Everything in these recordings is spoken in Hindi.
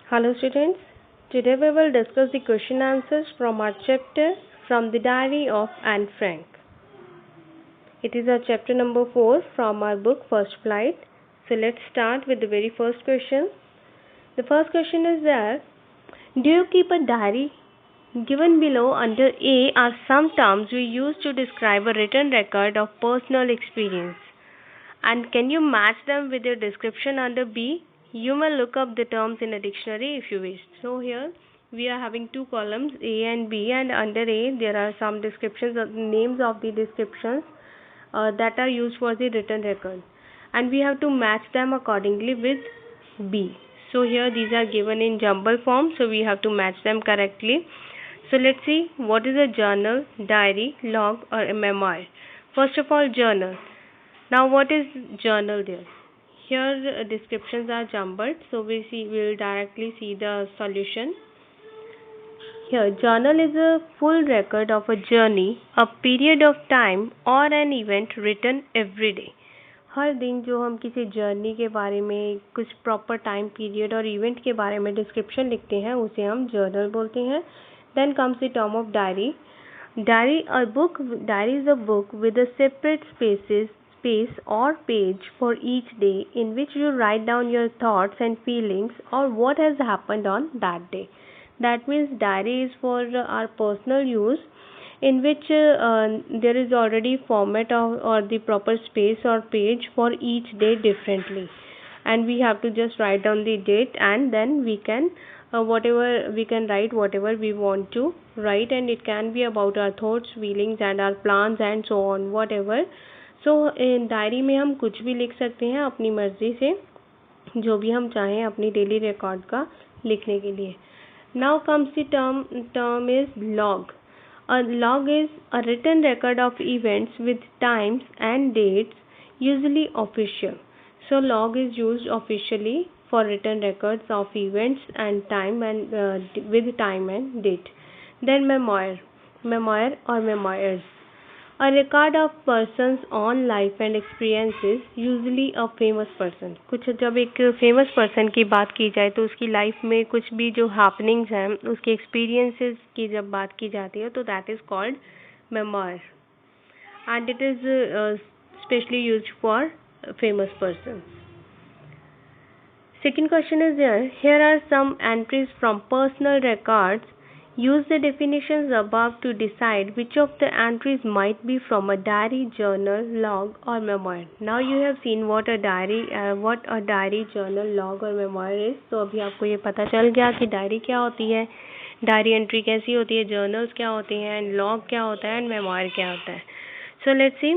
Hello students, today we will discuss the question answers from our chapter From the Diary of Anne Frank. It is our chapter number 4 from our book First Flight. So let's start with the very first question. The first question is there, do you keep a diary? Given below under A are some terms we use to describe a written record of personal experience. And can you match them with your description under B? You may look up the terms in a dictionary if you wish. So here we are having two columns A and B, and under A there are some descriptions of names of the descriptions that are used for the written record, and we have to match them accordingly with B. So here these are given in jumble form, so we have to match them correctly. So let's see what is a journal, diary, log or a memoir. First of all, journal. Now what is journal there? Here descriptions are jumbled, so we'll directly see the solution. Here journal is a full record of a journey, a period of time or an event written every day. हर दिन जो हम किसी जर्नी के बारे में कुछ प्रॉपर टाइम पीरियड और इवेंट के बारे में डिस्क्रिप्शन लिखते हैं उसे हम जर्नल बोलते हैं. Then comes the term of diary. Diary is a book with a separate space or page for each day in which you write down your thoughts and feelings or what has happened on that day. That means diary is for our personal use, in which there is already format or the proper space or page for each day differently, and we have to just write down the date, and then we can write whatever we want to write, and it can be about our thoughts, feelings and our plans and so on, whatever. So in diary में हम कुछ भी लिख सकते हैं अपनी मर्जी से, जो भी हम चाहें अपनी डेली रिकॉर्ड का लिखने के लिए. Now comes the term is log. A log is a written record of events with times and dates, usually official. So log is used officially for written records of events and time and with time and date. Then memoir or memoirs. A record of person's own life and experiences, usually a famous person. कुछ जब एक फेमस पर्सन की बात की जाए तो उसकी लाइफ में कुछ भी जो हैपनिंग्स हैं उसके एक्सपीरियंसेस की जब बात की जाती है तो that is called memoir, and it is specially used for famous persons. Second question is there. Here are some entries from personal records. Use the definitions above to decide which of the entries might be from a diary, journal, log or memoir. Now you have seen what a diary, journal, log or memoir is. तो अभी आपको ये पता चल गया कि डायरी क्या होती है, डायरी एंट्री कैसी होती है, जर्नल्स क्या होते हैं, लॉग क्या होता है, एंड मेमोयर क्या होता है. So let's see.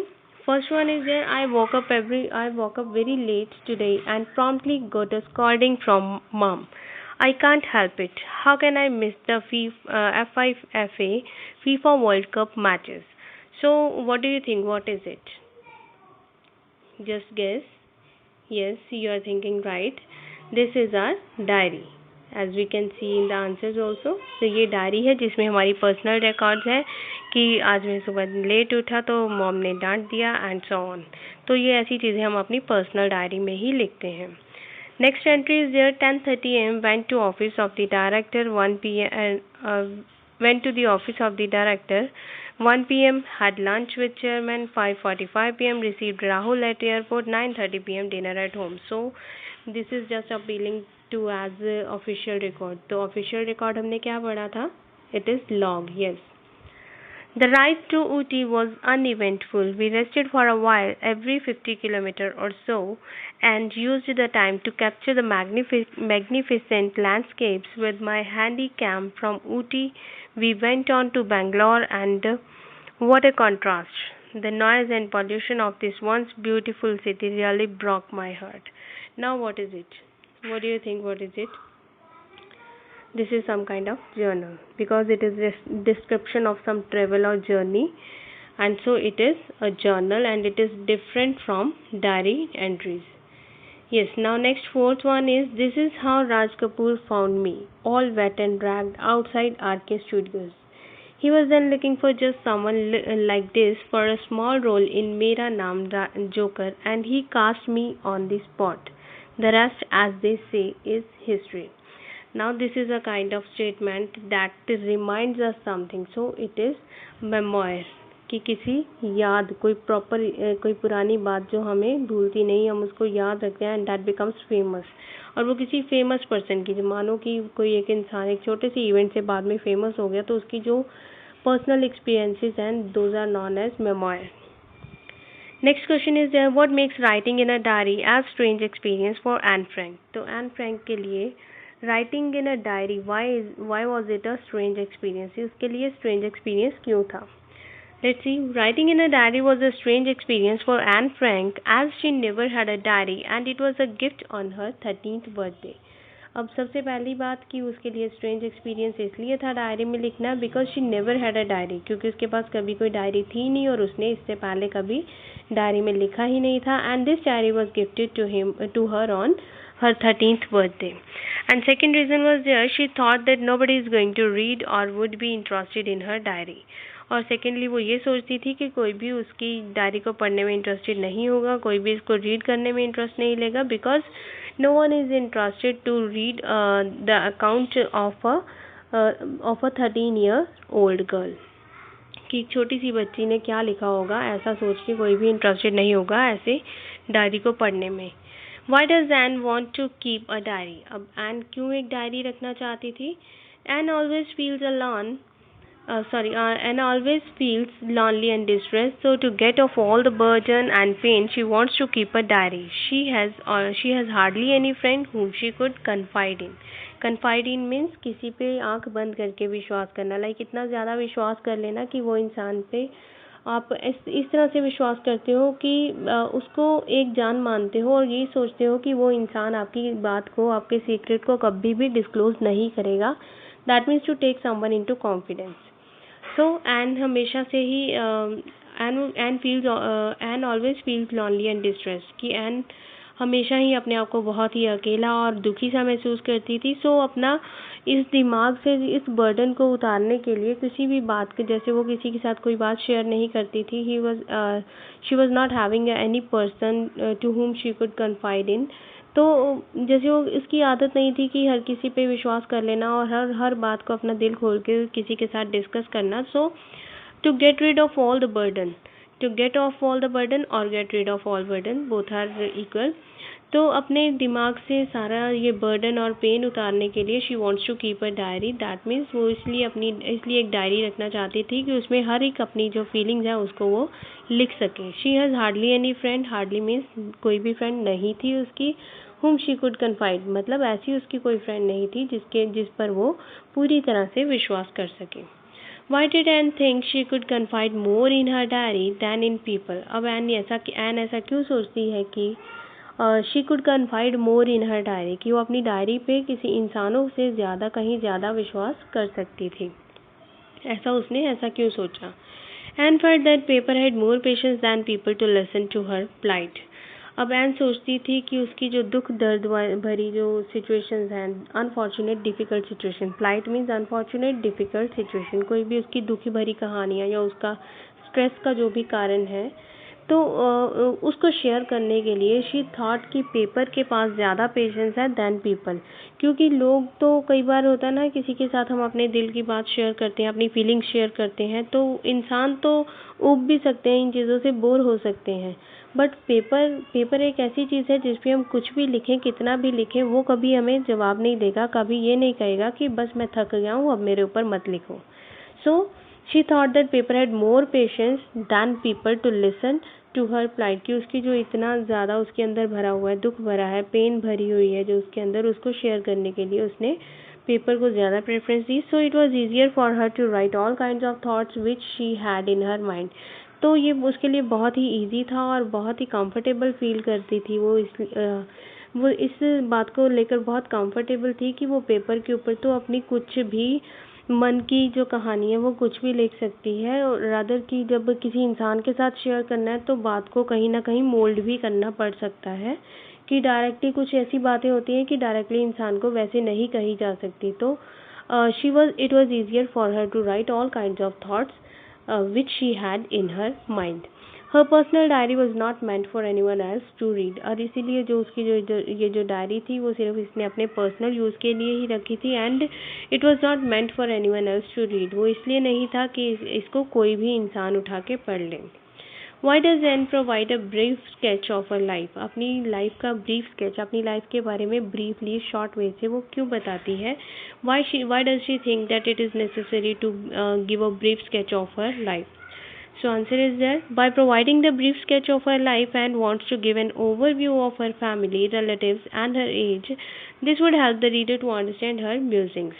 First one is there. I woke up very late today and promptly got a scolding from mom. I can't help it. How can I miss the FIFA FIFA World Cup matches? So what do you think? What is it? Just guess. Yes, you are thinking right. This is our diary. As we can see in the answers also. तो ये डायरी है जिसमें हमारी पर्सनल रिकॉर्ड्स हैं कि आज मैं सुबह लेट उठा तो मॉम ने डांट दिया एंड सो ऑन. तो ये ऐसी चीज़ें हम अपनी पर्सनल डायरी में ही लिखते हैं. Next entry is there. 10:30 AM went to office of the director. 1 PM went to the office of the director. 1 PM had lunch with chairman. 5:45 PM received Rahul at airport. 9:30 PM dinner at home. So this is just appealing to as official record. तो official record हमने क्या पढ़ा था? It is log. Yes. The ride to Ooty was uneventful. We rested for a while every 50 kilometers or so and used the time to capture the magnificent landscapes with my handy cam. From Ooty we went on to Bangalore, and what a contrast. The noise and pollution of this once beautiful city really broke my heart. Now what is it? What do you think? What is it? This is some kind of journal because it is a description of some travel or journey, and so it is a journal and it is different from diary entries. Yes. Now next fourth one is, this is how Raj Kapoor found me, all wet and dragged outside RK Studios. He was then looking for just someone like this for a small role in Mera Naam Joker, and he cast me on the spot. The rest, as they say, is history. Now this is a kind of statement that reminds us something, so it is memoir, कि किसी याद, कोई प्रॉपर कोई पुरानी बात जो हमें भूलती नहीं, हम उसको याद रखते हैं, एंड दैट बिकम्स फेमस। और वो किसी फेमस पर्सन की, जो मानो कि कोई एक इंसान एक छोटे से इवेंट से बाद में फेमस हो गया, तो उसकी जो personal experiences and those are known as memoir. Next question is what makes writing in a diary as strange experience for Anne Frank. तो एन फ्रैंक के लिए writing in a diary why was it a strange experience, उसके लिए स्ट्रेंज एक्सपीरियंस क्यों था। Let's see. Writing in a diary was a strange experience for Anne Frank as she never had a diary and it was a gift on her 13th birthday. अब सबसे पहली बात कि उसके लिए स्ट्रेंज एक्सपीरियंस इसलिए था डायरी में लिखना because she never had a diary, क्योंकि उसके पास कभी कोई डायरी थी नहीं और उसने इससे पहले कभी डायरी में लिखा ही नहीं था, and this diary was gifted to her on her 13th birthday. And second reason was there, she thought that nobody is going to read or would be interested in her diary. और सेकेंडली वो ये सोचती थी कि कोई भी उसकी डायरी को पढ़ने में इंटरेस्टेड नहीं होगा, कोई भी इसको रीड करने में इंटरेस्ट नहीं लेगा, because no one is interested to read the account of a 13-year old girl, कि छोटी सी बच्ची ने क्या लिखा होगा, ऐसा सोच के कोई भी इंटरेस्टेड नहीं होगा ऐसे डायरी को पढ़ने में। Why does Anne want to keep a diary? अब Anne क्यों एक डायरी रखना चाहती थी? Anne always feels alone. Anne always feels lonely and distressed. So to get off all the burden and pain, she wants to keep a diary. She has hardly any friend whom she could confide in. Confide in means किसी पे आंख बंद करके विश्वास करना, लाइक इतना ज़्यादा विश्वास कर लेना कि वो इंसान पे आप इस तरह से विश्वास करते हो कि उसको एक जान मानते हो और यही सोचते हो कि वो इंसान आपकी बात को, आपके सीक्रेट को कभी भी डिस्क्लोज नहीं करेगा। That means to take someone into confidence. So Anne हमेशा से ही Anne always feels lonely and distress, कि एन हमेशा ही अपने आप को बहुत ही अकेला और दुखी सा महसूस करती थी। सो अपना इस दिमाग से इस बर्डन को उतारने के लिए किसी भी बात के, जैसे वो किसी के साथ कोई बात शेयर नहीं करती थी, she was not having any person to whom she could confide in. तो जैसे वो इसकी आदत नहीं थी कि हर किसी पे विश्वास कर लेना और हर बात को अपना दिल खोल के किसी के साथ डिस्कस करना। So to get rid of all the burden, to get off all the burden or get rid of all burden, both are equal. तो अपने दिमाग से सारा ये बर्डन और पेन उतारने के लिए she wants to keep a diary. That means वो इसलिए एक डायरी रखना चाहती थी कि उसमें हर एक अपनी जो फीलिंग्स हैं उसको वो लिख सके। She has hardly any friend, hardly means कोई भी फ्रेंड नहीं थी उसकी, हुम शी कुड कन्फाइड मतलब ऐसी उसकी कोई फ्रेंड नहीं थी जिस पर वो पूरी तरह से विश्वास कर सके। Why did Anne think she could confide more in her diary than in people? अब Anne ऐसा क्यों सोचती है कि she could confide more in her diary, कि वो अपनी डायरी पे किसी इंसानों से ज़्यादा कहीं ज़्यादा विश्वास कर सकती थी। उसने ऐसा क्यों सोचा? Anne felt that paper had more patience than people to listen to her plight. अब एन सोचती थी कि उसकी जो दुख दर्द भरी जो सिचुएशंस हैं, unfortunate difficult situation, plight means unfortunate difficult situation, कोई भी उसकी दुखी भरी कहानियाँ या उसका स्ट्रेस का जो भी कारण है, तो उसको शेयर करने के लिए शी थॉट कि पेपर के पास ज़्यादा पेशेंस है दैन पीपल। क्योंकि लोग तो कई बार होता है ना, किसी के साथ हम अपने दिल की बात शेयर करते हैं, अपनी फीलिंग्स शेयर करते हैं, तो इंसान तो ऊब भी सकते हैं, इन चीज़ों से बोर हो सकते हैं, बट पेपर एक ऐसी चीज़ है जिस पे हम कुछ भी लिखें, कितना भी लिखें, वो कभी हमें जवाब नहीं देगा, कभी ये नहीं कहेगा कि बस मैं थक गया हूँ, अब मेरे ऊपर मत लिखो। So she thought that paper had more patience than people to listen to her plight, कि उसकी जो इतना ज़्यादा उसके अंदर भरा हुआ है, दुख भरा है, पेन भरी हुई है जो उसके अंदर, उसको शेयर करने के लिए उसने पेपर को ज़्यादा प्रेफरेंस दी। So it was easier for her to write all kind of thoughts which she had in her mind. तो ये उसके लिए बहुत ही ईजी था और बहुत ही कंफर्टेबल फील करती थी वो, वो इस बात को लेकर बहुत कंफर्टेबल थी कि वो पेपर के ऊपर तो अपनी कुछ भी मन की जो कहानी है वो कुछ भी लिख सकती है, और रादर कि जब किसी इंसान के साथ शेयर करना है तो बात को कहीं ना कहीं मोल्ड भी करना पड़ सकता है, कि डायरेक्टली कुछ ऐसी बातें होती हैं कि डायरेक्टली इंसान को वैसे नहीं कही जा सकती। तो it was easier for her to write all kind of thoughts which she had in her mind. Her personal diary was not meant for any one else to read, और इसीलिए जो उसकी ये जो डायरी थी वो सिर्फ इसने अपने पर्सनल यूज़ के लिए ही रखी थी, and it was not meant for any one else to read, वो इसलिए नहीं था कि इसको कोई भी इंसान उठा के पढ़ ले। Why does N provide a brief sketch of a life, अपनी लाइफ का ब्रीफ स्केच, अपनी लाइफ के बारे में ब्रीफली शॉर्ट वे से वो क्यों बताती है। Why does she think that it is necessary to give a brief sketch of her life? So answer is there. By providing the brief sketch of her life and wants to give an overview of her family, relatives and her age, this would help the reader to understand her musings.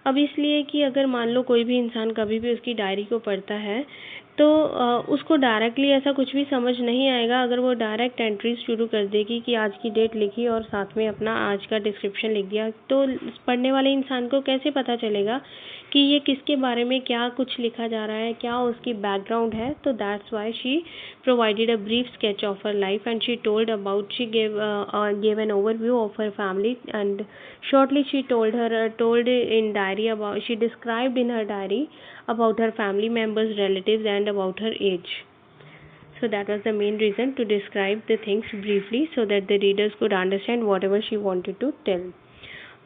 अब इसलिए कि अगर मान लो कोई भी इंसान कभी भी उसकी डायरी को पढ़ता है तो उसको डायरेक्टली ऐसा कुछ भी समझ नहीं आएगा अगर वो डायरेक्ट एंट्रीज शुरू कर देगी कि आज की डेट लिखी और साथ में अपना आज का डिस्क्रिप्शन लिख दिया, तो पढ़ने वाले इंसान को कैसे पता चलेगा कि ये किसके बारे में क्या कुछ लिखा जा रहा है, क्या उसकी बैकग्राउंड है। तो that's why she provided a brief sketch of her life, and she gave an overview of her family, and shortly she told in diary about, she described in her diary about her family members, relatives and about her age. So that was the main reason, to describe the things briefly so that the readers could understand whatever she wanted to tell.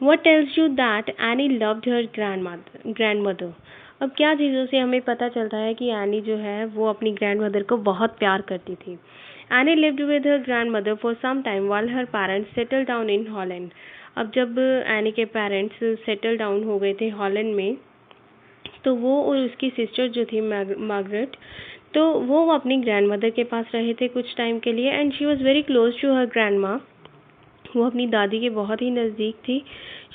What tells you that Annie loved her grandmother? अब क्या चीज़ों से हमें पता चलता है कि एनी जो है वो अपनी ग्रैंड मदर को बहुत प्यार करती थी। Anne lived with her grand mother for some time while her parents settle down in Holland. अब जब एनी के पेरेंट्स सेटल डाउन हो गए थे हॉलैंड में, तो वो और उसकी सिस्टर जो थी मार्गरेट, तो वो अपनी ग्रैंड मदर के पास रहे थे कुछ टाइम के लिए, and she was very close to her grandma. वो अपनी दादी के बहुत ही नज़दीक थी।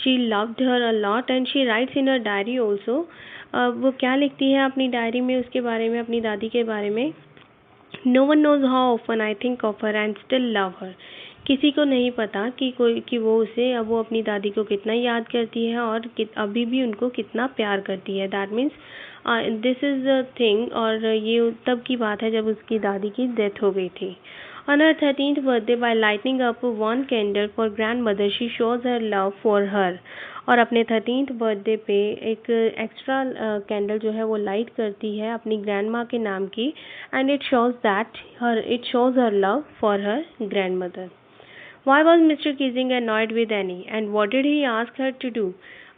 She loved her a lot and she writes in her diary also. वो क्या लिखती है अपनी डायरी में उसके बारे में, अपनी दादी के बारे में? No one knows how often I think of her and still love her. किसी को नहीं पता कि वो उसे, अब वो अपनी दादी को कितना याद करती है और अभी भी उनको कितना प्यार करती है। That means this is a thing, और ये तब की बात है जब उसकी दादी की डेथ हो गई थी। On her 13th birthday, by lighting up one candle for grandmother, she shows her love for her. और अपने 13th बर्थडे पे एक एक्स्ट्रा कैंडल जो है वो लाइट करती है अपनी ग्रैंड माँ के नाम की, and it shows her love for her grand mother. Why was mister Keesing annoyed with Annie and what did he ask her to do?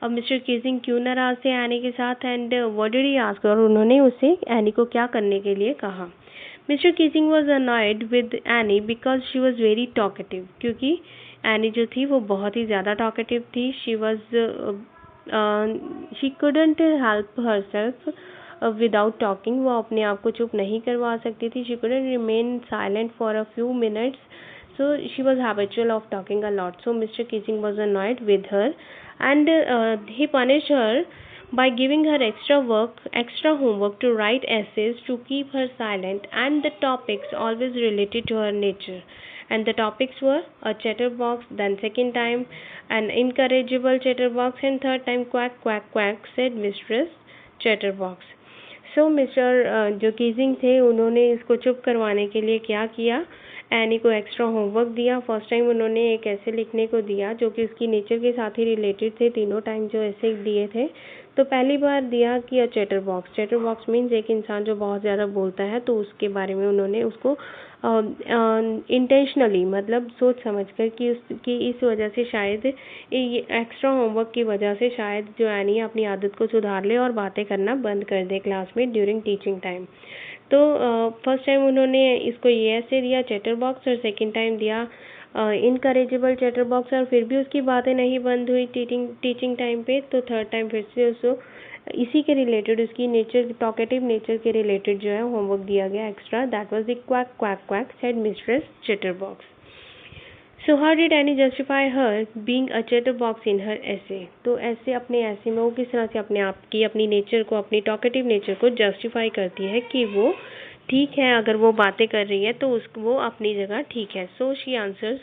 अब मिस्टर कीजिंग क्यों नाराज थे एनी के साथ, and what did he ask, और उन्होंने उससे एनी को क्या करने के लिए कहा। Mister Keesing was annoyed with Annie because she was very talkative, क्योंकि एनी जो थी वो बहुत ही ज़्यादा टॉकेटिव थी। She couldn't help herself without talking, वो अपने आप को चुप नहीं करवा सकती थी। she couldn't remain silent for a few minutes, so she was habitual of talking a lot. So Mr. Keating was annoyed with her, and he punished her by giving her extra homework to write essays to keep her silent, and the topics always related to her nature. And the topics were a chatterbox, then second time an incorrigible chatterbox, and third time quack quack quack, said Mistress Chatterbox. So mister जो कीजिंग थे उन्होंने इसको चुप करवाने के लिए क्या किया, एनी को एक्स्ट्रा होमवर्क दिया। फर्स्ट टाइम उन्होंने एक ऐसे लिखने को दिया जो कि उसकी नेचर के साथ ही रिलेटेड थे। तीनों टाइम जो ऐसे दिए थे, तो पहली बार दिया कि चैटर बॉक्स मीन्स एक इंसान जो बहुत ज़्यादा बोलता है, तो उसके बारे में उन्होंने उसको इंटेंशनली, मतलब सोच समझ कर कि इस वजह से शायद ये एक्स्ट्रा होमवर्क की वजह से शायद जो एनी अपनी आदत को सुधार ले और बातें करना बंद कर दे क्लास में ड्यूरिंग टीचिंग टाइम। तो फर्स्ट टाइम उन्होंने इसको ये ऐसे दिया चैटर बॉक्स, और सेकेंड टाइम दिया इनकरेजिबल चैटर बॉक्स, और फिर भी उसकी बातें नहीं बंद हुई टीचिंग टाइम पे। तो थर्ड टाइम फिर से उसको इसी के रिलेटेड, उसकी नेचर, टॉकेटिव नेचर के रिलेटेड जो है होमवर्क दिया गया extra. That was the quack quack quack, said mistress chatterbox. So how did Anne justify her being a chatterbox in her essay? तो ऐसे अपने ऐसे में वो किस तरह से अपने आप की, अपनी नेचर को, अपनी टॉकेटिव नेचर को जस्टिफाई करती है कि वो ठीक है, अगर वो बातें कर रही है तो उसको वो अपनी जगह ठीक है। So she answers,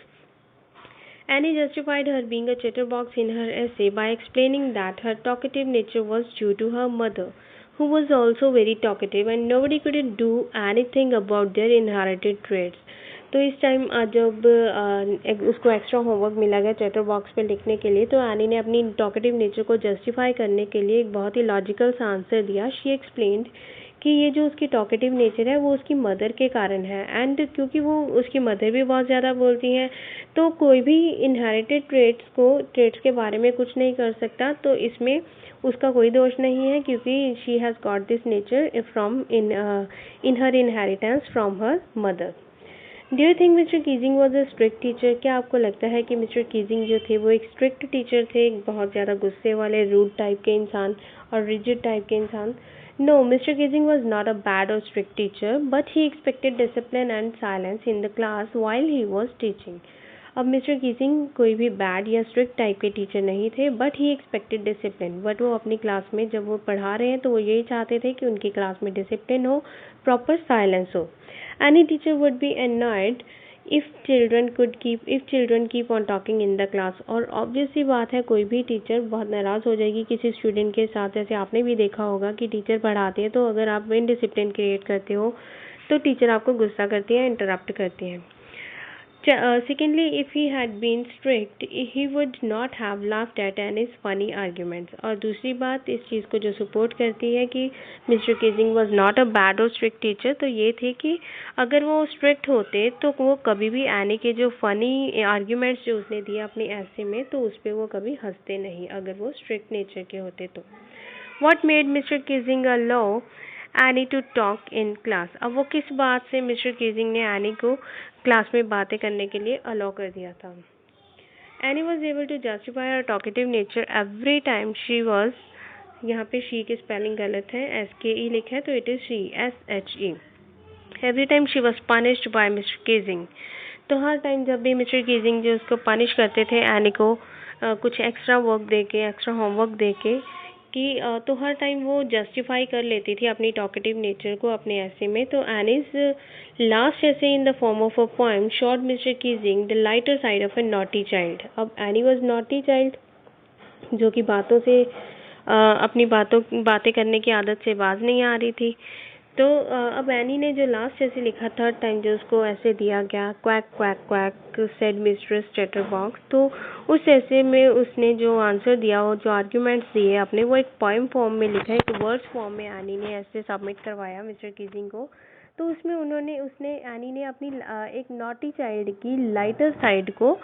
Annie justified her being a chatterbox in her essay by explaining that her talkative nature was due to her mother, who was also very talkative, and nobody could do anything about their inherited traits. तो इस टाइम जब उसको एक्स्ट्रा होमवर्क मिला गया चैटर बॉक्स पे लिखने के लिए, तो एनी ने अपनी टॉकेटिव नेचर को जस्टिफाई करने के लिए एक बहुत ही लॉजिकल सा आंसर दिया। शी एक्सप्लेन्ड कि ये जो उसकी टॉकेटिव नेचर है वो उसकी मदर के कारण है, एंड क्योंकि वो उसकी मदर भी बहुत ज़्यादा बोलती हैं तो कोई भी इनहेरिटेड ट्रेट्स के बारे में कुछ नहीं कर सकता, तो इसमें उसका कोई दोष नहीं है क्योंकि she has got this nature from in her inheritance from her mother. Do you think mister Keesing was a strict teacher? क्या आपको लगता है कि मिस्टर कीजिंग जो थे वो एक स्ट्रिक्ट टीचर थे, एक बहुत ज़्यादा गुस्से वाले रूड टाइप के इंसान और रिजिड टाइप के इंसान? No, mister Keesing was not a bad or strict teacher, but he expected discipline and silence in the class while he was teaching. अब मिस्टर कीजिंग कोई भी बैड या स्ट्रिक्ट टाइप के टीचर नहीं थे, but he expected discipline. But वो अपनी क्लास में जब वो पढ़ा रहे हैं तो वो यही चाहते थे कि उनकी क्लास में डिसिप्लिन हो, प्रॉपर साइलेंस हो। Any teacher would be annoyed if children keep on talking in the class। और ऑब्वियस सी बात है कोई भी टीचर बहुत नाराज़ हो जाएगी किसी स्टूडेंट के साथ। जैसे आपने भी देखा होगा कि टीचर पढ़ाते हैं तो अगर आप इनडिसिप्लिन क्रिएट करते हो तो टीचर आपको गुस्सा करती है, इंटरप्ट करती हैं। Secondly, if he had been strict, he would not have laughed at Annie's funny arguments। और दूसरी बात इस चीज़ को जो सपोर्ट करती है कि mister Keesing was not a bad or strict teacher, तो ये थे कि अगर वो स्ट्रिक्ट होते तो वो कभी भी एनी के जो फ़नी आर्ग्यूमेंट्स जो उसने दिए अपनी ऐसे में तो उस पर वो कभी हंसते नहीं, अगर वो स्ट्रिक्ट नेचर के होते तो। What made Mr. Kissing allow Annie to talk in class? अब वो किस बात से मिस्टर कीजिंग ने एनी को क्लास में बातें करने के लिए अलाउ कर दिया था? Annie was able to justify her talkative nature every time she was, यहाँ पे she की स्पेलिंग गलत है, SKE लिखा है तो it is she, SHE। Every time she was punished by Mr. Kissing। तो हर टाइम जब भी मिस्टर कीजिंग जो उसको पनिश करते थे एनी को कुछ एक्स्ट्रा वर्क दे के, एक्स्ट्रा होमवर्क दे के कि तो हर टाइम वो जस्टिफाई कर लेती थी अपनी टॉकेटिव नेचर को अपने ऐसे में। तो एनीज लास्ट ऐसे इन the form of a poem shot mister Keesing the lighter side of A naughty child. अब एनी वॉज नॉटी चाइल्ड जो कि बातों से अपनी बातें करने की आदत से बाज नहीं आ रही थी। तो अब एनी ने जो लास्ट ऐसे लिखा थर्ड टाइम जो उसको ऐसे दिया गया, quack quack quack said mistress chatterbox, तो उस ऐसे में उसने जो आंसर दिया और जो आर्ग्यूमेंट्स दिए अपने वो एक पोएम फॉर्म में लिखा है, एक वर्ड्स फॉर्म में एनी ने ऐसे सबमिट करवाया मिस्टर कीजिंग को। तो उसमें एनी ने अपनी एक नॉटी चाइल्ड की लाइटर साइड को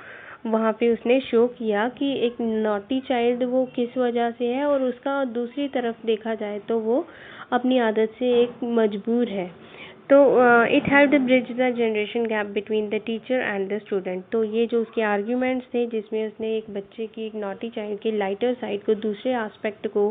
वहाँ पे उसने शो किया कि एक नॉटी चाइल्ड वो किस वजह से है, और उसका दूसरी तरफ देखा जाए तो वो अपनी आदत से एक मजबूर है। तो it help bridge the generation gap between the teacher and the student. तो ये जो उसके आर्ग्यूमेंट्स थे जिसमें उसने एक बच्चे की, एक नॉटी चाइल्ड की लाइटर साइड को, दूसरे एस्पेक्ट को,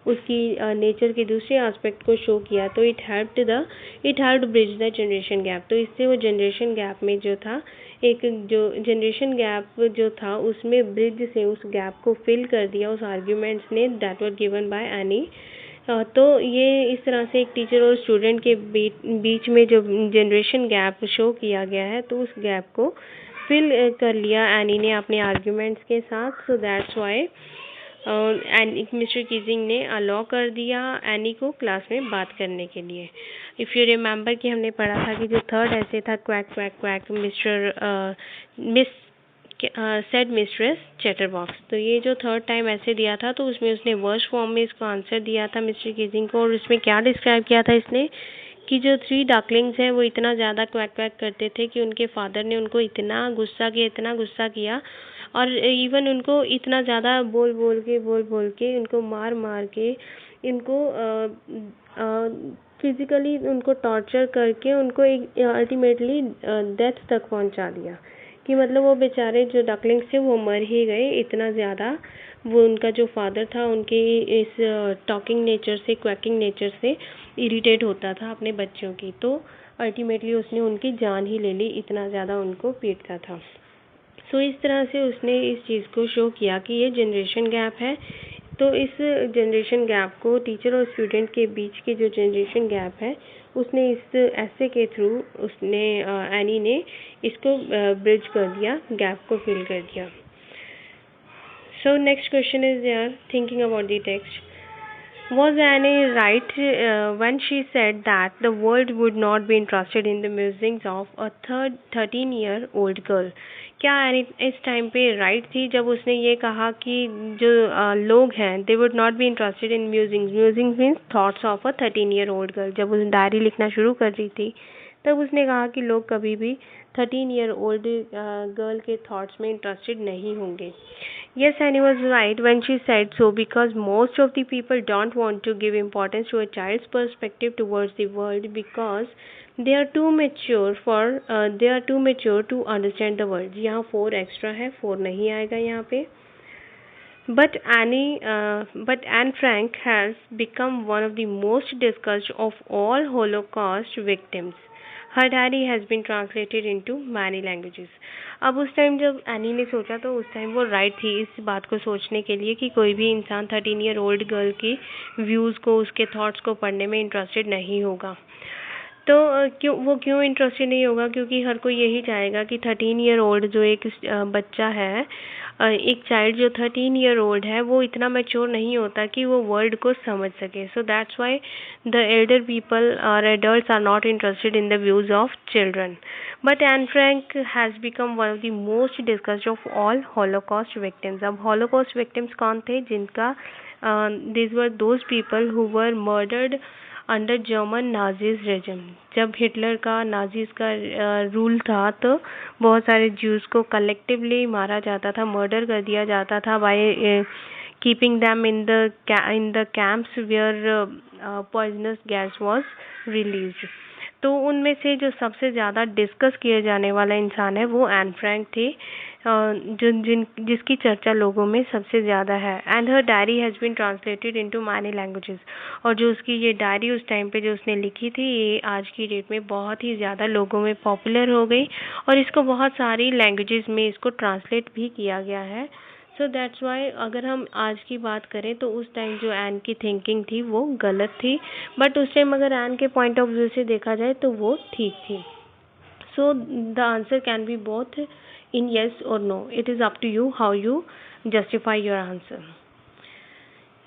उसकी नेचर के दूसरे एस्पेक्ट को शो किया, तो it help bridge the generation gap. तो इससे वो जनरेशन गैप में जो था, एक जो जनरेशन गैप जो था उसमें ब्रिज से उस गैप को फिल कर दिया उस आर्ग्यूमेंट्स ने that were given by any. तो ये इस तरह से एक टीचर और स्टूडेंट के बीच में जो जनरेशन गैप शो किया गया है तो उस गैप को फिल कर लिया एनी ने अपने आर्ग्यूमेंट्स के साथ। सो दैट्स वाई मिस्टर कीजिंग ने अलाउ कर दिया एनी को क्लास में बात करने के लिए। इफ़ यू रिमेंबर कि हमने पढ़ा था कि जो थर्ड ऐसे था quack quack quack miss said mistress chatterbox, तो ये जो थर्ड टाइम ऐसे दिया था तो उसमें उसने वर्स फॉर्म में इसको आंसर दिया था मिस्टर कीजिंग को। और उसमें क्या डिस्क्राइब किया था इसने कि जो 3 डकलिंग्स हैं वो इतना ज़्यादा क्वैक क्वैक करते थे कि उनके फादर ने उनको इतना गुस्सा किया और इवन उनको इतना ज़्यादा बोल बोल के उनको मार के इनको फिज़िकली उनको टॉर्चर करके उनको अल्टीमेटली डेथ तक पहुंचा दिया, कि मतलब वो बेचारे जो डकलिंग्स थे वो मर ही गए। इतना ज़्यादा वो उनका जो फादर था उनके इस टॉकिंग नेचर से, क्वैकिंग नेचर से इरिटेट होता था अपने बच्चों की, तो अल्टीमेटली उसने उनकी जान ही ले ली, इतना ज़्यादा उनको पीटता था। सो इस तरह से उसने इस चीज़ को शो किया कि ये जनरेशन गैप है। तो इस जनरेशन गैप को, टीचर और स्टूडेंट के बीच के जो जनरेशन गैप है, उसने इस ऐसे के थ्रू उसने एनी ने इसको ब्रिज कर दिया, गैप को फिल कर दिया। सो नेक्स्ट क्वेश्चन इज यार thinking about the text. Was Annie right when she said that the world would not be interested in the musings of a 13-year-old girl? क्या एनी इस टाइम पे राइट थी जब उसने ये कहा कि जो लोग हैं they would not be interested in musings? Musings means thoughts of a 13-year-old girl. जब उस डायरी लिखना शुरू कर रही थी तब उसने कहा कि लोग कभी भी 13-year-old गर्ल के थॉट्स में इंटरेस्टेड नहीं होंगे. Yes, Annie was right when she said so because most of the people don't want to give importance to a child's perspective towards the world because they are too mature to understand the world. यहाँ 4 extra है, 4 नहीं आएगा यहाँ पे. But Anne Frank has become one of the most discussed of all Holocaust victims. Her diary has been translated into many languages. अब उस टाइम जब एनी ने सोचा तो उस टाइम वो राइट थी इस बात को सोचने के लिए कि कोई भी इंसान 13-year-old गर्ल की व्यूज़ को, उसके थॉट्स को पढ़ने में इंटरेस्टेड नहीं होगा. तो क्यों इंटरेस्टेड नहीं होगा? क्योंकि हर कोई यही चाहेगा कि 13-year-old जो एक बच्चा है, एक चाइल्ड जो 13-year-old है वो इतना मैच्योर नहीं होता कि वो वर्ल्ड को समझ सके. So that's why the elder people और adults are not interested in the views of children. But Anne Frank has become one of the most discussed of all Holocaust victims. अब हॉलोकॉस्ट विक्टिम्स कौन थे? जिनका this were those people who were murdered under German Nazis regime. जब हिटलर का, नाजीज का रूल था तो बहुत सारे ज्यूज़ को कलेक्टिवली मारा जाता था, मर्डर कर दिया जाता था by keeping them in the camps where poisonous gas was released. तो उनमें से जो सबसे ज़्यादा डिस्कस किए जाने वाला इंसान है वो एन फ्रैंक थी, जिसकी चर्चा लोगों में सबसे ज़्यादा है. And her diary has been translated into many languages. और जो उसकी ये डायरी उस टाइम पे जो उसने लिखी थी ये आज की डेट में बहुत ही ज़्यादा लोगों में पॉपुलर हो गई और इसको बहुत सारी लैंग्वेजेस में इसको ट्रांसलेट भी किया गया है. सो दैट्स वाई अगर हम आज की बात करें तो उस टाइम जो एन की थिंकिंग थी वो गलत थी, बट उस टाइम अगर एन के पॉइंट ऑफ व्यू से देखा जाए तो वो ठीक थी. So the answer can be both in yes or no. It is up to you how you justify your answer.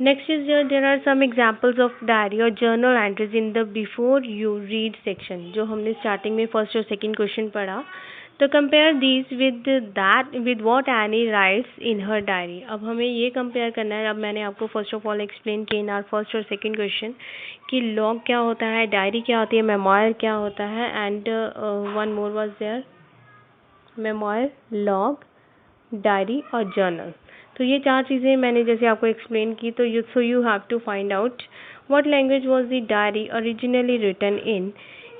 Next is there are some examples of diary or journal entries in the before you read section. जो हमने starting में first और second question पढ़ा. तो compare these with what Annie writes in her diary. अब हमें ये compare करना है. अब मैंने आपको first of all explain किया in our first और second question कि log क्या होता है, diary क्या होती है, memoir क्या होता है, and one more was there, memoir, log, diary और जर्नल. तो ये 4 चीज़ें मैंने जैसे आपको एक्सप्लेन की. तो you have to find out what language was the diary originally written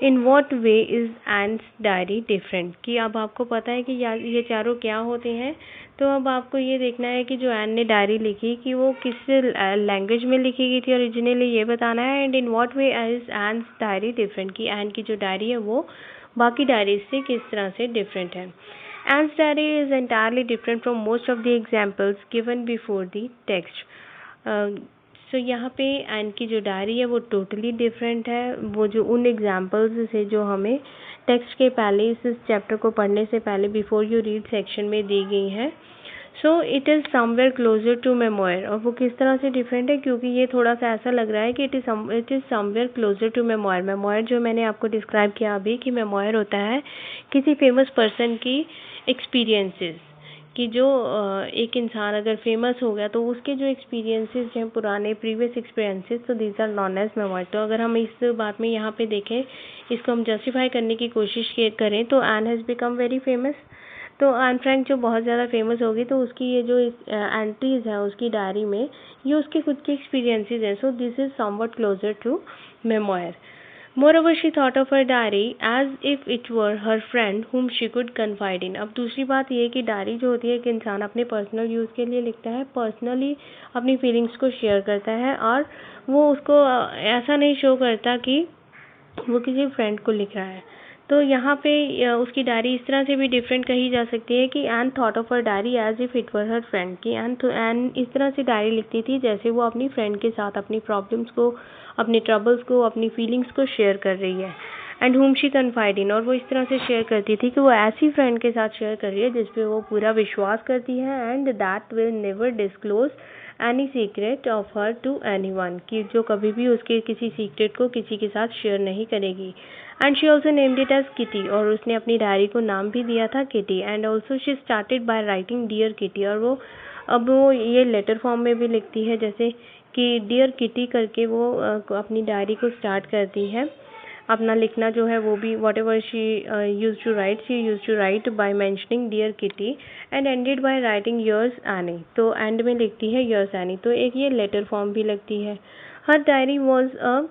in what way is Anne's diary different. कि अब आपको पता है कि ये चारों क्या होते हैं. तो अब आपको ये देखना है कि जो एन ने डायरी लिखी कि वो किस लैंग्वेज में लिखी गई थी ओरिजिनली, ये बताना है. And in what way is Anne's diary different, कि एन की जो डायरी है वो बाकी डायरीज से किस तरह से डिफरेंट है. Anne's diary is entirely different from most of the examples given before the text. So यहाँ पे एन की जो डायरी है वो टोटली डिफरेंट है. वो जो उन एग्जाम्पल्स से जो हमें टेक्स्ट के पहले इस चैप्टर को पढ़ने से पहले बिफोर यू रीड सेक्शन में दी गई है. So it is somewhere closer to memoir. और वो किस तरह से डिफरेंट है? क्योंकि ये थोड़ा सा ऐसा लग रहा है कि it is somewhere closer to memoir. Memoir जो मैंने आपको डिस्क्राइब किया अभी कि मेमोयर होता है किसी फेमस पर्सन की एक्सपीरियंसेस, कि जो एक इंसान अगर फेमस हो गया तो उसके जो एक्सपीरियंसेस हैं पुराने प्रीवियस एक्सपीरियंसेस, तो these are known as memoir. तो अगर हम इस बात में यहाँ पे देखें, इसको हम जस्टिफाई करने की कोशिश करें तो Anne has become very famous. तो एन फ्रैंक जो बहुत ज़्यादा फेमस होगी तो उसकी ये जो एंट्रीज़ हैं उसकी डायरी में ये उसके खुद के एक्सपीरियंसेस हैं. So this is somewhat closer to memoir. Moreover, she thought of her diary as if it were her friend whom she could confide in. अब दूसरी बात ये कि डायरी जो होती है कि इंसान अपने पर्सनल यूज़ के लिए लिखता है, पर्सनली अपनी फीलिंग्स को शेयर करता है और वो उसको ऐसा नहीं शो करता कि वो किसी फ्रेंड को लिख रहा है. तो यहाँ पे उसकी डायरी इस तरह से भी डिफरेंट कही जा सकती है कि Anne thought of her diary as if it were her friend. कि एन इस तरह से डायरी लिखती थी जैसे वो अपनी फ्रेंड के साथ अपनी प्रॉब्लम्स को, अपने ट्रबल्स को, अपनी फीलिंग्स को शेयर कर रही है. एंड हुम शी कन्फाइड इन, और वो इस तरह से शेयर करती थी कि वो ऐसी फ्रेंड के साथ शेयर कर रही है जिस पे वो पूरा विश्वास करती है. And that will never disclose any secret of her to anyone, कि जो कभी भी उसके किसी सीक्रेट को किसी के साथ शेयर नहीं करेगी। And she also named it as Kitty, और उसने अपनी डायरी को नाम भी दिया था Kitty. And also she started by writing dear Kitty, और वो अब वो ये लेटर फॉर्म में भी लिखती है, जैसे कि डियर किटी करके वो अपनी डायरी को स्टार्ट करती है। अपना लिखना जो है वो भी whatever she use to write by mentioning dear Kitty and ended by writing yours Anne, तो एंड में लिखती है योर्स एनी, तो एक ये लेटर फॉर्म भी लगती है। Her diary was a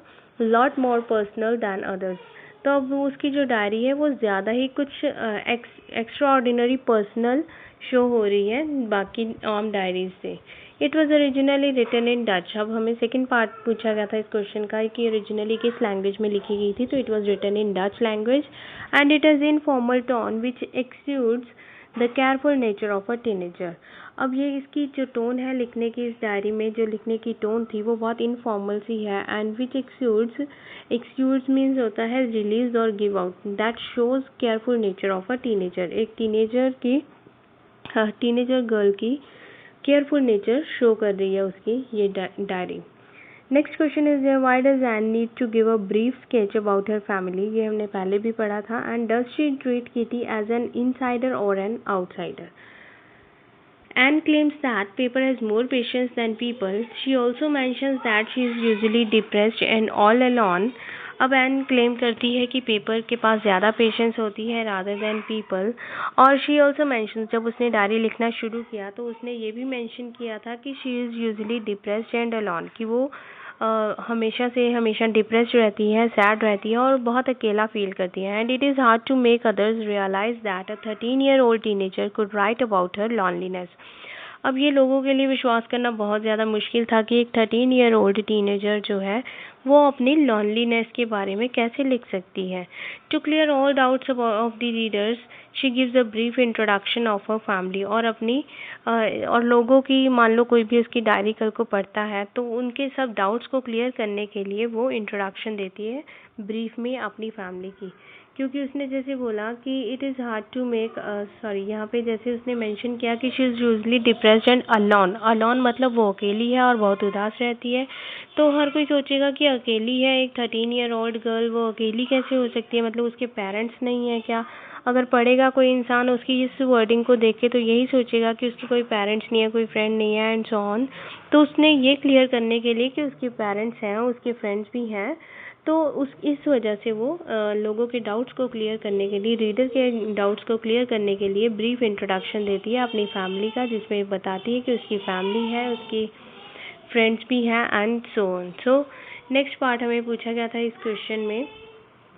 lot more personal than others, तो अब उसकी जो डायरी है वो ज़्यादा ही कुछ एक्स्ट्रा ऑर्डिनरी पर्सनल शो हो रही है बाकी आम डायरीज से। It was originally written in Dutch, अब हमें सेकेंड पार्ट पूछा गया था इस क्वेश्चन का कि ओरिजिनली किस लैंग्वेज में लिखी गई थी, तो it was written in Dutch language and it is in formal tone which exudes the careful nature of a teenager. अब ये इसकी जो टोन है लिखने की, इस डायरी में जो लिखने की टोन थी वो बहुत इनफॉर्मल सी है। एंड विच एक्सूड्स मीन्स होता है रिलीज और give out, that shows careful nature of a teenager, एक टीनेजर गर्ल की केयरफुल नेचर शो कर रही है उसकी ये diary. Next question is why does Anne need to give a brief sketch about her family, ये हमने पहले भी पढ़ा था। And does she treat Kitty as an insider और an outsider. Anne claims that paper has more patience than people. She also mentions that she is usually depressed and all alone. अब एन क्लेम करती है कि पेपर के पास ज़्यादा पेशेंस होती है रादर देन पीपल। और शी ऑल्सो मैंशन, जब उसने डायरी लिखना शुरू किया तो उसने ये भी मेंशन किया था कि she is usually depressed and alone, कि वो हमेशा डिप्रेस्ड रहती है, सैड रहती है और बहुत अकेला फील करती है। And it is hard to make others realise that a 13-year-old teenager could write about her loneliness. अब ये लोगों के लिए विश्वास करना बहुत ज़्यादा मुश्किल था कि एक 13-year-old टीनेजर जो है वो अपनी लॉनलीनेस के बारे में कैसे लिख सकती है। To clear all doubts of the readers she gives a brief introduction of a family, और अपनी और लोगों की, मान लो कोई भी उसकी डायरी कल को पढ़ता है तो उनके सब डाउट्स को क्लियर करने के लिए वो इंट्रोडक्शन देती है ब्रीफ में अपनी फैमिली की। क्योंकि उसने जैसे बोला कि it is hard to make यहाँ पे जैसे उसने मेंशन किया कि she is usually depressed and alone मतलब वो अकेली है और बहुत उदास रहती है। तो हर कोई सोचेगा कि अकेली है एक 13-year-old गर्ल, वो अकेली कैसे हो सकती है, मतलब उसके पेरेंट्स नहीं है क्या। अगर पढ़ेगा कोई इंसान उसकी इस वर्डिंग को देख के तो यही सोचेगा कि उसके कोई पेरेंट्स नहीं है, कोई फ्रेंड नहीं है एंड सो ऑन। तो उसने ये क्लियर करने के लिए कि उसके पेरेंट्स हैं, उसके फ्रेंड्स भी हैं, तो इस वजह से वो लोगों के डाउट्स को क्लियर करने के लिए, रीडर के डाउट्स को क्लियर करने के लिए ब्रीफ इंट्रोडक्शन देती है अपनी फैमिली का, जिसमें बताती है कि उसकी फैमिली है, उसकी फ्रेंड्स भी हैं and so on. So next part हमें पूछा गया था इस क्वेश्चन में,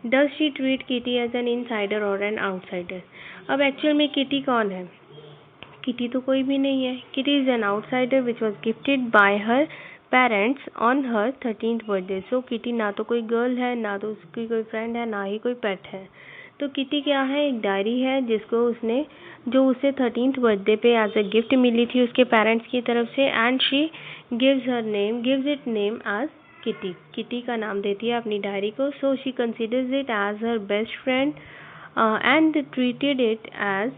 does she treat Kitty as an insider और एन आउटसाइडर। अब एक्चुअल में किटी कौन है? किटी तो कोई भी नहीं है। Kitty is an outsider which was gifted by her parents on her 13th birthday. So Kitty ना तो कोई गर्ल है, ना तो उसकी कोई फ्रेंड है, ना ही कोई पेट है। तो किटी क्या है? एक डायरी है जिसको जो उसे 13th बर्थडे पे एज अ गिफ्ट मिली थी उसके पेरेंट्स की तरफ से। And she gives it name as Kitty. Kitty का नाम देती है अपनी डायरी को। So she considers it as her best friend and treated it as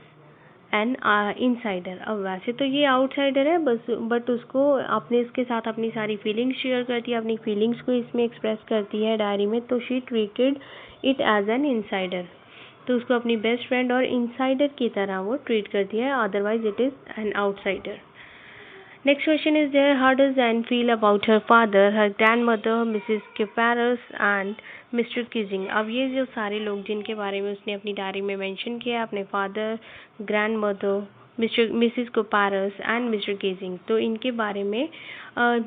an insider. अब वैसे तो ये आउटसाइडर है बट उसको इसके साथ अपनी सारी फीलिंग्स शेयर करती है, अपनी फीलिंग्स को इसमें एक्सप्रेस करती है डायरी में। तो she treated it as an insider, तो उसको अपनी बेस्ट फ्रेंड और इनसाइडर की तरह वो ट्रीट करती है, otherwise it is an outsider. Next question is there, how does Anne feel about her father, her grandmother, Mrs. Cuparis and Mr. Kissing। अब ये जो सारे लोग जिनके बारे में उसने अपनी डायरी में मेंशन किया, अपने father, grandmother, Mrs Kuperus and mister Keesing, तो इनके बारे में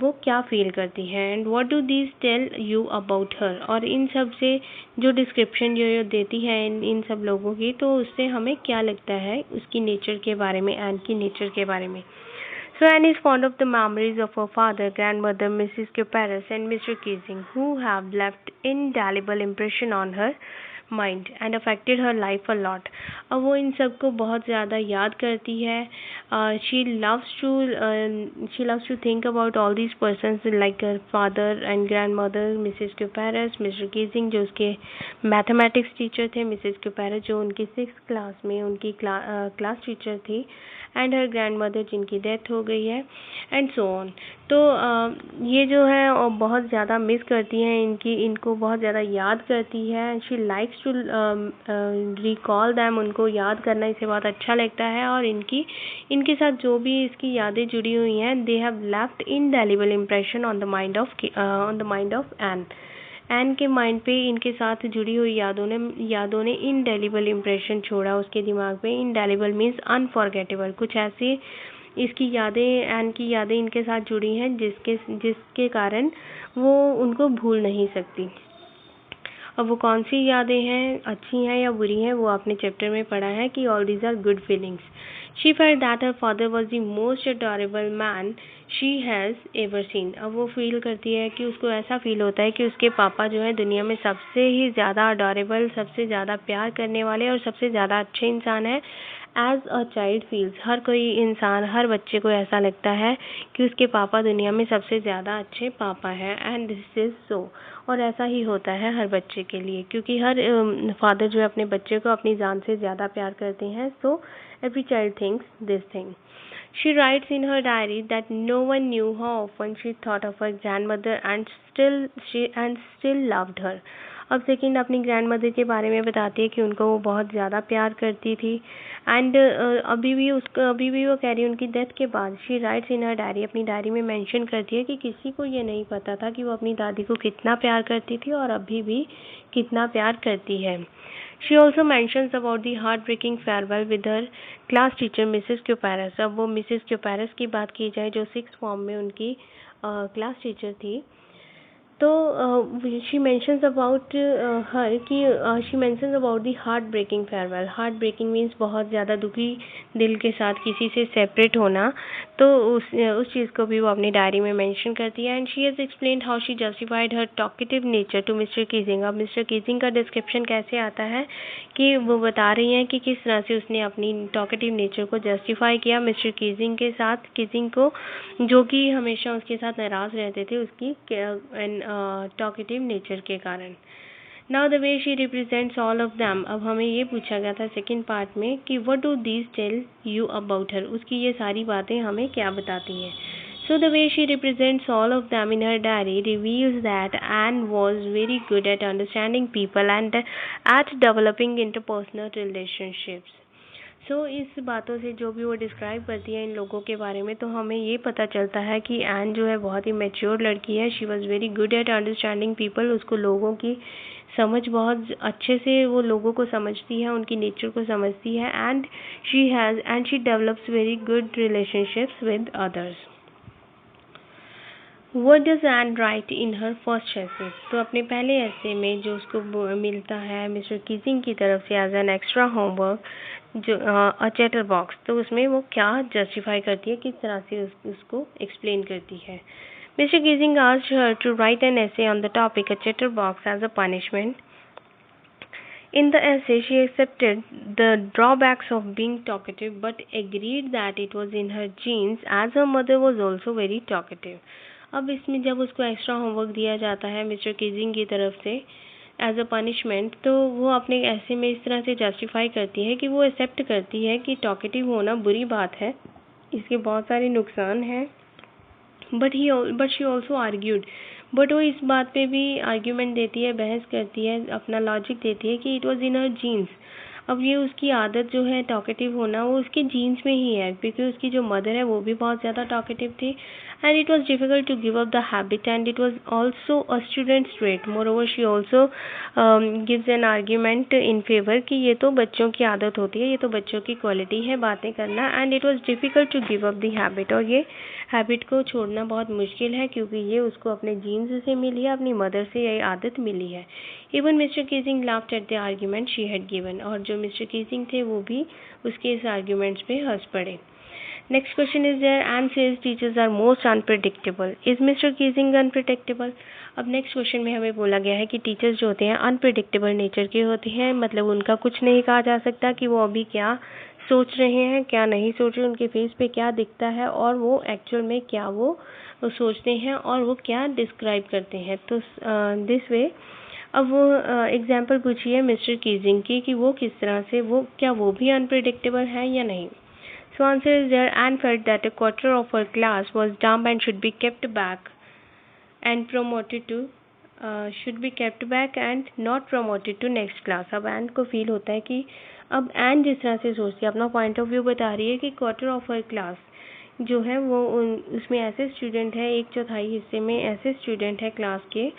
वो क्या फील करती हैं and what do these tell you about her. और इन सब से जो डिस्क्रिप्शन जो देती है इन सब लोगों की, तो उससे हमें क्या लगता है उसकी नेचर के बारे में, एंड की नेचर के बारे में। So Anne is fond of the memories of her father, grandmother, Mrs. Cuparis and Mr. Kissing, who have left indelible impression on her mind and affected her life a lot। अब वो इन सबको बहुत ज़्यादा याद करती है। she loves to think about all these persons like her father and grandmother, Mrs. Cuparis, Mr. Kissing जो उसके मैथमेटिक्स टीचर थे, Mrs. Cuparis जो उनकी 6th क्लास में उनकी क्लास टीचर थी, एंड हर ग्रैंड मदर जिनकी डेथ हो गई है, एंड सो ऑन। तो ये जो है और बहुत ज़्यादा मिस करती हैं इनको बहुत ज़्यादा याद करती है। She likes to recall them, उनको याद करना इसे बहुत अच्छा लगता है। और इनके साथ जो भी इसकी यादें जुड़ी हुई हैं, they have left indelible impression on the mind of Anne. Anne के माइंड पे इनके साथ जुड़ी हुई यादों ने इंडेलिबल इम्प्रेशन छोड़ा उसके दिमाग पे। Indelible means unforgettable. कुछ ऐसी इसकी यादें, एन की यादें इनके साथ जुड़ी हैं जिसके कारण वो उनको भूल नहीं सकती। अब वो कौन सी यादें हैं, अच्छी हैं या बुरी हैं, वो आपने चैप्टर में पढ़ा है कि all these are good feelings. She felt that her father was the most adorable man she has ever seen. अब वो फील करती है कि उसको ऐसा फील होता है कि उसके पापा जो है दुनिया में सबसे ही ज़्यादा अडोरेबल, सबसे ज़्यादा प्यार करने वाले और सबसे ज़्यादा अच्छे इंसान है। एज अ चाइल्ड फील्स, हर कोई इंसान, हर बच्चे को ऐसा लगता है कि उसके पापा दुनिया में सबसे ज़्यादा अच्छे पापा हैं। एंड दिस इज़ सो, और ऐसा ही होता है हर बच्चे के लिए, क्योंकि हर फादर जो है अपने बच्चे को अपनी जान से ज़्यादा प्यार करते हैं। So every child thinks this thing. She writes in her diary that no one knew how often she thought of her grandmother and still loved her. अब सेकंड अपनी ग्रैंड मदर के बारे में बताती है कि उनको वो बहुत ज़्यादा प्यार करती थी। एंड अभी भी वो कह रही है उनकी डेथ के बाद। She writes in her diary, अपनी डायरी में मेंशन करती है कि किसी को ये नहीं पता था कि वो अपनी दादी को कितना प्यार करती थी और अभी भी कितना प्यार करती है। She also mentions about the heartbreaking farewell with her class teacher Mrs. Cuparas। अब वो मिसेस क्यूपारस की बात की जाए जो 6th फॉर्म में उनकी क्लास टीचर थी, तो शी मेंशंस अबाउट हर कि she mentions about the heartbreaking farewell. Heartbreaking means बहुत ज़्यादा दुखी दिल के साथ किसी से सेपरेट होना। तो उस चीज़ को भी वो अपनी डायरी में मेंशन करती है। And she has explained how she justified her talkative nature to mister Keesing. अब मिस्टर कीजिंग का डिस्क्रिप्शन कैसे आता है कि वो बता रही हैं कि किस तरह से उसने अपनी टॉकेटिव नेचर को जस्टिफाई किया मिस्टर कीजिंग के साथ, कीजिंग को, जो कि हमेशा उसके साथ नाराज़ रहते थे उसकी टॉकेटिव नेचर के कारण। Now the way she represents all of them. अब हमें ये पूछा गया था सेकंड पार्ट में कि what do these tell you about her, उसकी ये सारी बातें हमें क्या बताती हैं। So the way she represents all of them in her diary reveals that Anne was very good at understanding people and at developing interpersonal relationships. So इस बातों से जो भी वो डिस्क्राइब करती है इन लोगों के बारे में, तो हमें ये पता चलता है कि एन जो है बहुत ही मैच्योर लड़की है। She was very good at understanding people. उसको लोगों की समझ बहुत अच्छे से, वो लोगों को समझती है, उनकी नेचर को समझती है। And she develops very good relationships with others. What does Anne write in her first essay? तो अपने पहले ऐसे में जो उसको मिलता है मिस्टर कीजिंग की तरफ से एज एन एक्स्ट्रा होमवर्क, जो अ चैटर बॉक्स, तो उसमें वो क्या जस्टिफाई करती है, किस तरह से उसको एक्सप्लेन करती है। Mister Keesing asked her to write an essay on the topic a chatter box as a punishment. In the essay, she accepted the drawbacks of being talkative but agreed that it was in her genes as her mother was also very talkative. अब इसमें जब उसको एक्स्ट्रा होमवर्क दिया जाता है मिस्टर कीजिंग की तरफ से एज अ पनिशमेंट, तो वो अपने ऐसे में इस तरह से जस्टिफाई करती है कि वो एक्सेप्ट करती है कि टॉकेटिव होना बुरी बात है, इसके बहुत सारे नुकसान हैं। But she also argued, but वो इस बात पे भी आर्ग्यूमेंट देती है, बहस करती है, अपना लॉजिक देती है कि it was in her genes. अब ये उसकी आदत जो है टॉकेटिव होना, वो उसके जीन्स में ही है, क्योंकि उसकी जो मदर है वो भी बहुत ज़्यादा टॉकेटिव थी। And it was difficult to give up the habit and it was also a student's trait. Moreover she also gives an argument in favour कि ये तो बच्चों की आदत होती है, ये तो बच्चों की क्वालिटी है बातें करना। And it was difficult to give up the habit, और ये हैबिट को छोड़ना बहुत मुश्किल है क्योंकि ये उसको अपने जीन्स से मिली है, अपनी मदर से ये आदत मिली है। Even mister Keesing laughed at the argument she had given, और जो मिस्टर कीजिंग थे वो भी उसके इस आर्ग्यूमेंट्स पे हंस पड़े। Next question is there, and says teachers are most unpredictable. Is mister Keesing unpredictable? अब नेक्स्ट क्वेश्चन में हमें बोला गया है कि टीचर्स जो होते हैं अनप्रिडिक्टेबल नेचर के होते हैं, मतलब उनका कुछ नहीं कहा जा सकता कि वो अभी क्या सोच रहे हैं, क्या नहीं सोच रहे, उनके फेस पे क्या दिखता है और वो एक्चुअल में क्या वो सोचते हैं और वो क्या डिस्क्राइब करते हैं। तो दिस वे अब वो एग्जाम्पल पूछिए मिस्टर कीजिंग की कि वो किस तरह से, वो क्या वो भी अनप्रिडिक्टेबल है या नहीं। So answer is there. Anne felt that a quarter of her class was dumb and should be kept back and promoted to not promoted to next class. अब एन को फील होता है कि अब एन जिस तरह से सोचती है, अपना पॉइंट ऑफ व्यू बता रही है कि क्वार्टर ऑफ हर क्लास जो है वो उसमें ऐसे स्टूडेंट है, एक चौथाई हिस्से में ऐसे स्टूडेंट है क्लास के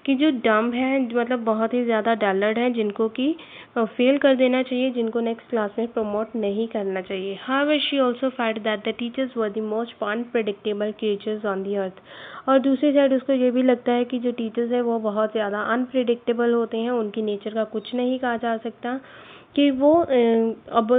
कि जो डम्ब है, मतलब बहुत ही ज़्यादा डलर्ड है, जिनको कि फेल कर देना चाहिए, जिनको नेक्स्ट क्लास में प्रमोट नहीं करना चाहिए. However, she also felt that the teachers were the most unpredictable creatures on the earth. और दूसरी साइड उसको ये भी लगता है कि जो टीचर्स है वो बहुत ज़्यादा अनप्रिडिक्टेबल होते हैं, उनकी नेचर का कुछ नहीं कहा जा सकता, कि वो अब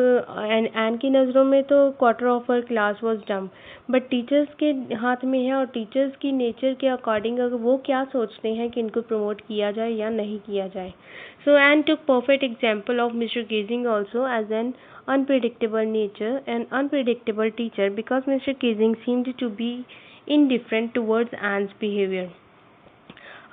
एन की नज़रों में तो quarter of her class was डम, बट टीचर्स के हाथ में है और टीचर्स की नेचर के अकॉर्डिंग अगर वो क्या सोचते हैं कि इनको प्रमोट किया जाए या नहीं किया जाए. So Anne took perfect example of mister Keesing also as an unpredictable nature and unpredictable teacher because Mr. Keesing seemed to be indifferent towards Anne's behavior.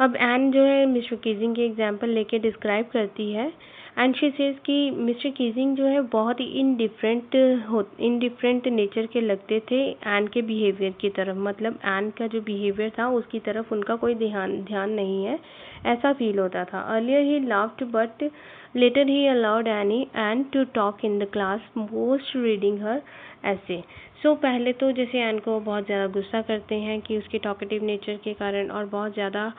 अब एन जो है मिस्टर कीजिंग के एग्जाम्पल लेके डिस्क्राइब करती है एंड शी सेज कि मिस्टर कीजिंग जो है बहुत ही इनडिफरेंट नेचर के लगते थे एन के बिहेवियर की तरफ, मतलब एन का जो बिहेवियर था उसकी तरफ उनका कोई ध्यान नहीं है, ऐसा फील होता था. Earlier he laughed but later he allowed Anne to talk in the class most reading her essay. सो पहले तो जैसे एन को बहुत ज़्यादा गुस्सा करते हैं कि उसके टॉकेटिव नेचर के कारण, और बहुत ज़्यादा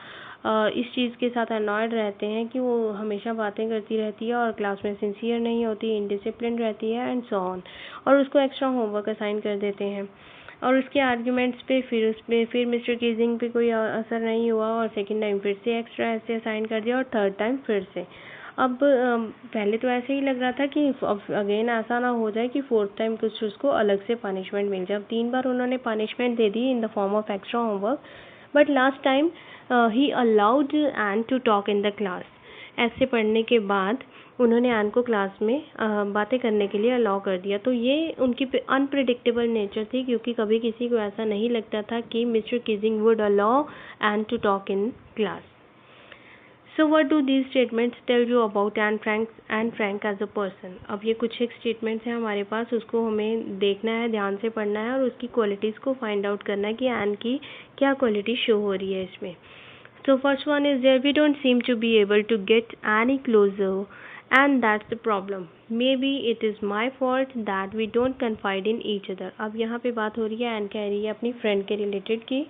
इस चीज़ के साथ अनॉयड रहते हैं कि वो हमेशा बातें करती रहती है और क्लास में सिंसियर नहीं होती, इनडिसिप्लिन रहती है एंड सो ऑन, और उसको एक्स्ट्रा होमवर्क असाइन कर देते हैं. और उसके आर्ग्यूमेंट्स पे फिर मिस्टर कीजिंग पे कोई असर नहीं हुआ और सेकेंड टाइम फिर से एक्स्ट्रा ऐसे असाइन कर दिया और थर्ड टाइम फिर से. अब पहले तो ऐसे ही लग रहा था कि अगेन ऐसा ना हो जाए कि फोर्थ टाइम कुछ उसको अलग से पनिशमेंट मिल जाए. अब 3 बार उन्होंने पनिशमेंट दे दी in the form of extra homework, but last time he allowed Anne to talk in the class. ऐसे पढ़ने के बाद उन्होंने एन को क्लास में बातें करने के लिए अलाउ कर दिया. तो ये उनकी अनप्रिडिक्टेबल नेचर थी, क्योंकि कभी किसी को ऐसा नहीं लगता था कि mister Keesing would allow Anne to talk in class. So what do these statements tell you about Anne Frank as a person? अब ये कुछ एक स्टेटमेंट्स हैं हमारे पास, उसको हमें देखना है, ध्यान से पढ़ना है और उसकी क्वालिटीज़ को फाइंड आउट करना है कि एन की क्या क्वालिटी शो हो रही है इसमें. So first one is there, we don't seem to be able to get any closer and that's the problem. Maybe it is my fault that we don't confide in each other. अब यहाँ पे बात हो रही है, एन कह रही है अपनी फ्रेंड के रिलेटेड कि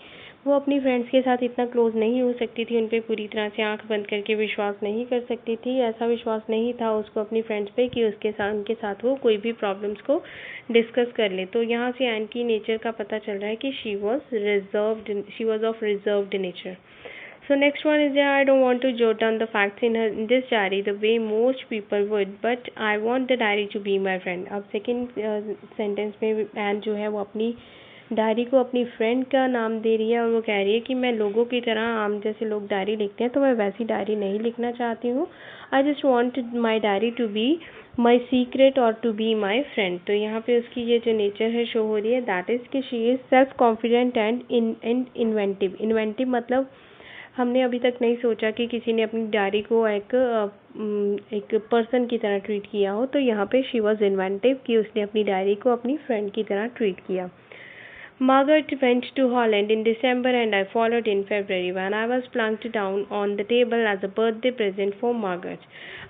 वो अपनी फ्रेंड्स के साथ इतना क्लोज नहीं हो सकती थी, उन पे पूरी तरह से आंख बंद करके विश्वास नहीं कर सकती थी. ऐसा विश्वास नहीं था उसको अपनी फ्रेंड्स पे कि उनके साथ वो कोई भी प्रॉब्लम्स को डिस्कस कर ले. तो यहाँ से एन की नेचर का पता चल रहा है कि she was of reserved nature. So next one is there, I don't want to jot down the facts in this diary the way most people would, but I want the diary to be my friend. अब सेकेंड सेंटेंस में एन जो है वो अपनी डायरी को अपनी फ्रेंड का नाम दे रही है और वो कह रही है कि मैं लोगों की तरह, आम जैसे लोग डायरी लिखते हैं तो मैं वैसी डायरी नहीं लिखना चाहती हूँ. I just want my diary to be my secret और टू बी माई फ्रेंड. तो यहाँ पे उसकी ये जो नेचर है शो हो रही है, दैट इज़ कि she is self confident and inventive. Inventive मतलब हमने अभी तक नहीं सोचा कि किसी ने अपनी डायरी को एक पर्सन की तरह ट्रीट किया हो. तो यहाँ पे शी वॉज इन्वेंटिव कि उसने अपनी डायरी को अपनी फ्रेंड की तरह ट्रीट किया. Margaret went to Holland in December and I followed in February when I was plunked down on the table as a birthday present for Margaret.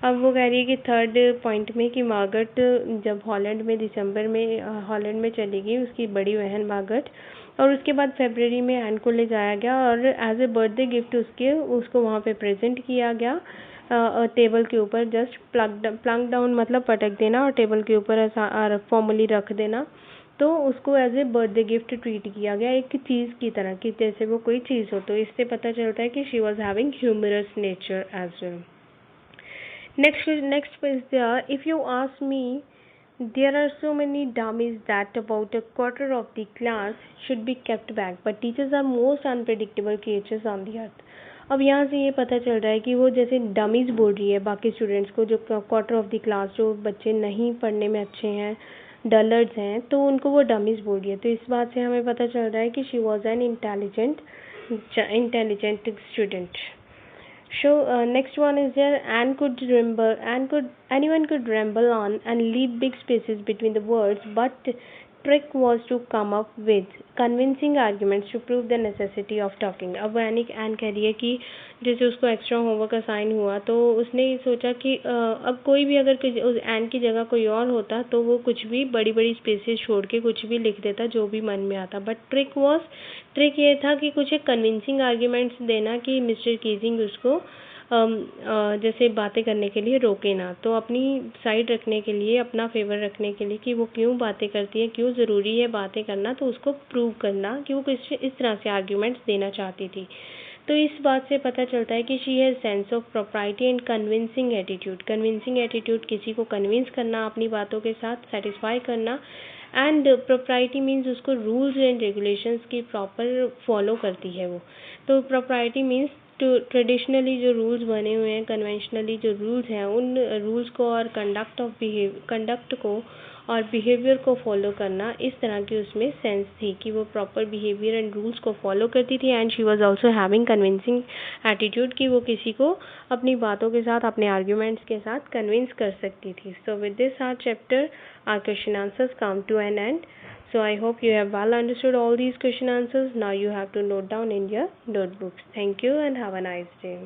अब वो कह रही है कि थर्ड पॉइंट में कि मार्गरेट जब हॉलैंड में दिसंबर में हॉलैंड में चली गई, उसकी बड़ी बहन मार्गरेट, और उसके बाद फरवरी में एन को ले जाया गया और एज ए बर्थडे गिफ्ट उसको वहाँ पे प्रेजेंट किया गया. टेबल के ऊपर जस्ट प्लंक डाउन मतलब पटक देना और टेबल के ऊपर ऐसा फॉर्मली रख देना. तो उसको as a birthday gift treat किया गया, एक चीज़ की तरह कि जैसे वो कोई चीज़ हो. तो इससे पता चलता है कि she was having humorous nature as well. Next is there, if you ask me, there are so many dummies that about a quarter of the class should be kept back, but teachers are most unpredictable creatures on the earth. अब यहाँ से ये पता चल रहा है कि वो जैसे डमीज बोल रही है बाकी स्टूडेंट्स को, जो क्वार्टर ऑफ द क्लास जो बच्चे नहीं पढ़ने में अच्छे हैं, डलर्ड्स हैं, तो उनको वो डमीज बोल रही है. तो इस बात से हमें पता चल रहा है कि she was an intelligent student. So next one is there, anyone could ramble on and leave big spaces between the words, but trick was to come up with convincing arguments to prove the necessity of talking. अब एन कह रही है कि जैसे उसको एक्स्ट्रा होमवर्क असाइन हुआ तो उसने सोचा कि अब कोई भी अगर एन की जगह कोई और होता तो वो कुछ भी बड़ी बड़ी स्पेसेस छोड़ के कुछ भी लिख देता जो भी मन में आता, बट ट्रिक ये था कि कुछ एक कन्विंसिंग आर्ग्यूमेंट्स देना कि मिस्टर कीजिंग उसको जैसे बातें करने के लिए रोके ना, तो अपनी साइड रखने के लिए, अपना फेवर रखने के लिए कि वो क्यों बातें करती है, क्यों ज़रूरी है बातें करना, तो उसको प्रूव करना कि वो इस तरह से आर्ग्यूमेंट्स देना चाहती थी। तो इस बात से पता चलता है कि she has sense of propriety and convincing attitude. Convincing attitude किसी को कन्विंस करना, अपनी बातों के साथ सेटिस्फाई करना, एंड प्रोप्राइटी मीन्स उसको रूल्स एंड रेगुलेशंस की प्रॉपर फॉलो करती है वो। तो प्रोप्राइटी मीन्स ट्रेडिशनली जो रूल्स बने हुए हैं, कन्वेंशनली जो रूल्स हैं, उन रूल्स को और कंडक्ट को और बिहेवियर को फॉलो करना, इस तरह की उसमें सेंस थी कि वो प्रॉपर बिहेवियर एंड रूल्स को फॉलो करती थी। And she was also having convincing attitude कि वो किसी को अपनी बातों के साथ, अपने आर्ग्यूमेंट्स के साथ कन्विंस कर सकती थी। So with this our chapter, our question answers come to an end. So I hope you have well understood all these question answers. Now you have to note down in your notebooks. Thank you and have a nice day.